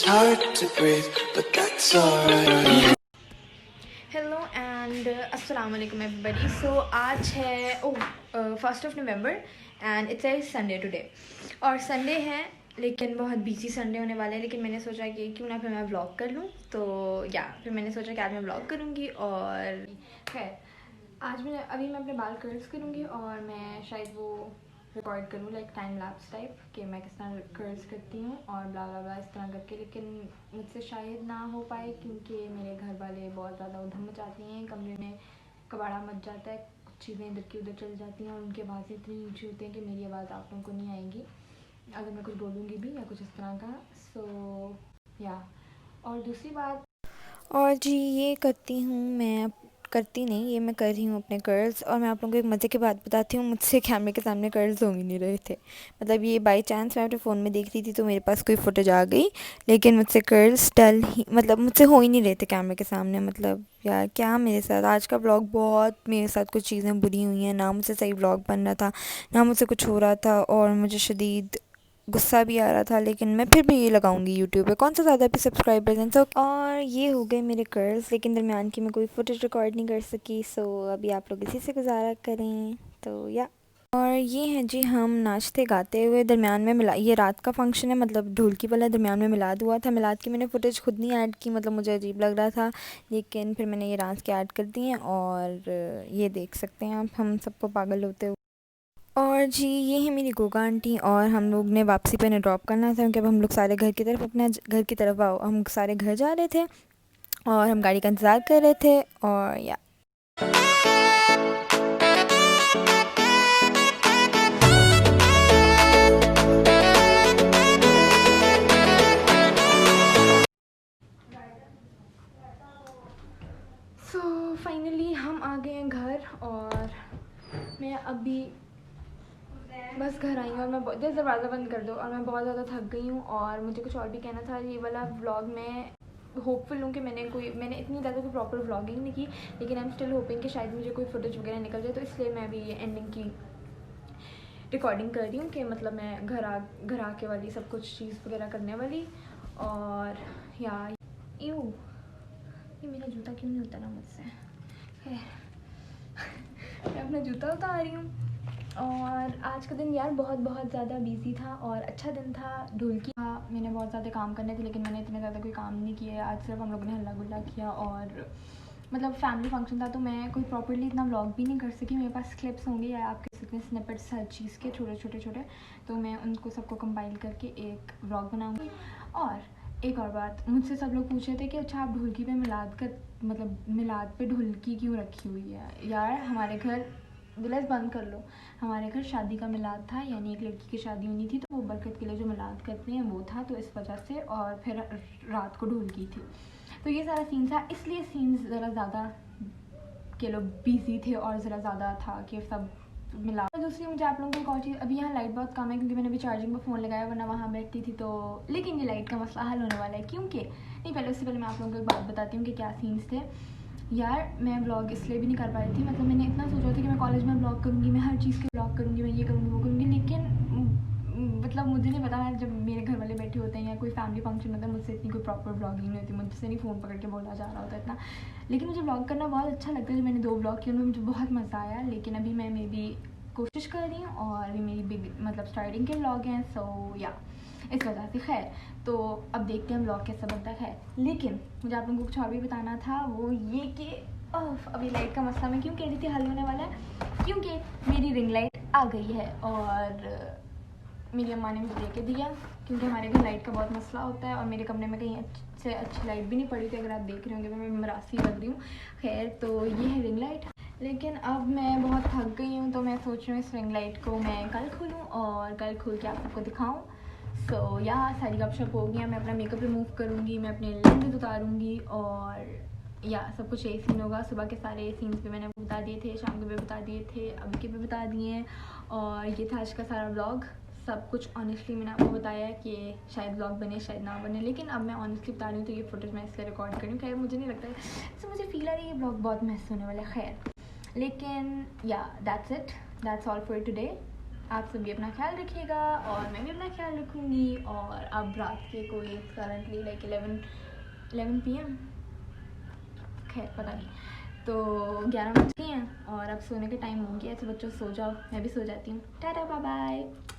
hard to breathe, but that's alright. Hello and अस्सलाम वालेकुम everybody. So आज है 1 नवंबर and it's a Sunday today. और संडे है लेकिन बहुत बिजी संडे होने वाला है, लेकिन मैंने सोचा कि क्यों ना फिर मैं व्लॉग कर लूँ। तो फिर मैंने सोचा कि आज मैं व्लॉग करूँगी। और खैर आज मैं अपने बाल कर्ल्स करूँगी और मैं शायद वो रिकॉर्ड करूँ लाइक टाइम लैप्स टाइप कि मैं किस तरह कर्ल्स करती हूँ और ब्ला ब्ला ब्ला इस तरह करके। लेकिन मुझसे शायद ना हो पाए क्योंकि मेरे घर वाले बहुत ज़्यादा उधम मचाते हैं, कमरे में कबाड़ा मच जाता है, कुछ चीज़ें इधर की उधर चल जाती हैं और उनकी आवाज़ें इतनी ऊँची होती हैं कि मेरी आवाज़ आप लोगों को नहीं आएगी अगर मैं कुछ बोलूँगी भी या कुछ इस तरह का। या और दूसरी बात, और जी ये करती हूँ मैं, करती नहीं, ये मैं कर रही हूँ अपने कर्ल्स। और मैं आप लोगों को एक मज़े की बात बताती हूँ, मुझसे कैमरे के सामने कर्ल्स हो ही नहीं रहे थे। मतलब ये बाय चांस मैं अपने फ़ोन में देख रही थी तो मेरे पास कोई फुटेज आ गई, लेकिन मुझसे कर्ल्स डल ही मतलब मुझसे हो ही नहीं रहे थे कैमरे के सामने। मतलब यार क्या मेरे साथ आज का व्लॉग, बहुत मेरे साथ कुछ चीज़ें बुरी हुई हैं। ना मुझसे सही व्लॉग बन रहा था, ना मुझसे कुछ हो रहा था और मुझे शदीद गुस्सा भी आ रहा था। लेकिन मैं फिर भी ये लगाऊंगी यूट्यूब पे, कौन सा ज़्यादा भी सब्सक्राइबर्स हैं। और ये हो गए मेरे कर्ल्स, लेकिन दरमियान की मैं कोई फुटेज रिकॉर्ड नहीं कर सकी। अभी आप लोग इसी से गुजारा करें। और ये हैं जी हम नाचते गाते हुए, दरमियान में मिला, ये रात का फंक्शन है मतलब ढोलकी वाला, दरमियान में मिलाद हुआ था। मिलाद की मैंने फुटेज खुद नहीं ऐड की, मतलब मुझे अजीब लग रहा था, लेकिन फिर मैंने ये डांस के ऐड कर दिए और ये देख सकते हैं आप हम सबको पागल होते हुए। और जी ये है मेरी गोगा आंटी, और हम लोग ने वापसी पे इन्हें ड्रॉप करना था क्योंकि अब हम लोग सारे घर की तरफ, अपने घर की तरफ हम सारे घर जा रहे थे और हम गाड़ी का इंतज़ार कर रहे थे। और या फाइनली हम आ गए हैं घर और मैं अभी बस घर आई हूँ और मैं जैसे दरवाज़ा बंद कर दो, और मैं बहुत ज़्यादा थक गई हूँ। और मुझे कुछ और भी कहना था। ये वाला व्लॉग मैं होपफुल हूँ कि मैंने इतनी ज़्यादा कोई प्रॉपर व्लॉगिंग नहीं की, लेकिन आई एम स्टिल होपिंग कि शायद मुझे कोई फुटेज वगैरह निकल जाए। तो इसलिए मैं अभी ये एंडिंग की रिकॉर्डिंग कर रही हूँ कि मतलब मैं घर आके वाली सब कुछ चीज़ वगैरह करने वाली। और या ये मेरा जूता क्यों नहीं उतरा मुझसे है। मैं अपना जूता उतार रही हूँ। और आज का दिन यार बहुत बहुत ज़्यादा बिजी था और अच्छा दिन था। ढोलकी था, मैंने बहुत ज़्यादा काम करने थे लेकिन मैंने इतने ज़्यादा कोई काम नहीं किया। आज सिर्फ हम लोगों ने हल्ला गुल्ला किया और मतलब फैमिली फंक्शन था, तो मैं कोई प्रॉपर्ली इतना व्लॉग भी नहीं कर सकी। मेरे पास क्लिप्स होंगे या आप कह सकते हैं स्निपेट्स हर चीज़ के, छोटे, तो मैं उनको सबको कंपाइल करके एक व्लॉग बनाऊँगी। और एक और बात, मुझसे सब लोग पूछ रहे थे कि अच्छा आप ढोलकी पे मिलाद पे ढोलकी क्यों रखी हुई है। यार हमारे घर, दिलस बंद कर लो, हमारे घर शादी का मिलाद था, यानी एक लड़की की शादी होनी थी, तो वो बरकत के लिए जो मिलाद करते हैं वो था, तो इस वजह से। और फिर रात को ढोलकी थी, तो ये सारा सीन था, इसलिए सीन्स ज़रा ज़्यादा के लोग बिजी थे और ज़रा ज़्यादा था कि सब मिला। तो दूसरी मुझे आप लोगों को एक और चीज़, अभी यहाँ लाइट बहुत कम है क्योंकि मैंने अभी चार्जिंग पर फ़ोन लगाया, वरना वहाँ बैठती थी। तो लेकिन ये लाइट का मसला हल होने वाला है क्योंकि नहीं, पहले उससे पहले मैं आप लोगों को एक बात बताती हूँ कि क्या सीन्स थे। यार मैं व्लॉग इसलिए भी नहीं कर पाई थी, मतलब मैंने इतना सोचा था कि मैं कॉलेज में व्लॉग करूँगी, मैं हर चीज़ के व्लॉग करूँगी, मैं ये करूँगी वो करूँगी, लेकिन मतलब मुझे नहीं पता, जब मेरे घर वाले बैठे होते हैं या कोई फैमिली फंक्शन होता है, मुझसे इतनी कोई प्रॉपर व्लॉगिंग नहीं होती, मुझसे नहीं फ़ोन पकड़ के बोला जा रहा होता इतना। लेकिन मुझे व्लॉग करना बहुत अच्छा लगता है। जब मैंने 2 व्लॉग किए उनमें मुझे बहुत मज़ा आया, लेकिन अभी मैं मे बी कोशिश कर रही हूँ और अभी मेरी मतलब स्टार्टिंग के व्लॉग हैं। या इस वजह से खैर, तो अब देखते हैं व्लॉग कैसा बनता है। लेकिन मुझे आप लोगों को कुछ और भी बताना था, वो ये कि अभी लाइट का मसला मैं क्यों कह रही थी हल होने वाला है, क्योंकि मेरी रिंग लाइट आ गई है और मेरी अम्मा ने मुझे लेके दिया, क्योंकि हमारे घर लाइट का बहुत मसला होता है और मेरे कमरे में कहीं से अच्छी लाइट भी नहीं पड़ी थी। अगर आप देख रहे होंगे मैं मरासी लग रही हूँ। खैर, तो ये है रिंग लाइट, लेकिन अब मैं बहुत थक गई हूँ, तो मैं सोच रही हूँ इस रिंग लाइट को मैं कल खोलूँ और कल खोल के आप सबको दिखाऊँ। सारी गपशप हो गई, मैं अपना मेकअप रिमूव करूँगी, मैं अपने लेंस उतारूँगी और सब कुछ यही सीन होगा। सुबह के सारे सीन्स भी मैंने बता दिए थे, शाम के भी बता दिए थे, अभी के भी बता दिए हैं। और ये था आज का सारा व्लॉग। सब कुछ ऑनेस्टली मैंने आपको बताया है कि शायद व्लॉग बने शायद ना बने, लेकिन अब मैं ऑनेस्टली बता रही हूँ, तो ये फुटेज मैं इसलिए रिकॉर्ड कर रही हूँ। खैर मुझे नहीं लगता है, मुझे फील आ रही है ये व्लॉग बहुत महसूस होने वाला है। खैर, लेकिन that's it, that's all for today. आप सभी अपना ख्याल रखिएगा और मैं भी अपना ख्याल रखूँगी। और अब रात के कोई करंटली लाइक 11 PM, खैर पता नहीं, तो 11 बज गए हैं और अब सोने का टाइम हो गया है, तो बच्चों सो जाओ, मैं भी सो जाती हूँ। Tata bye bye.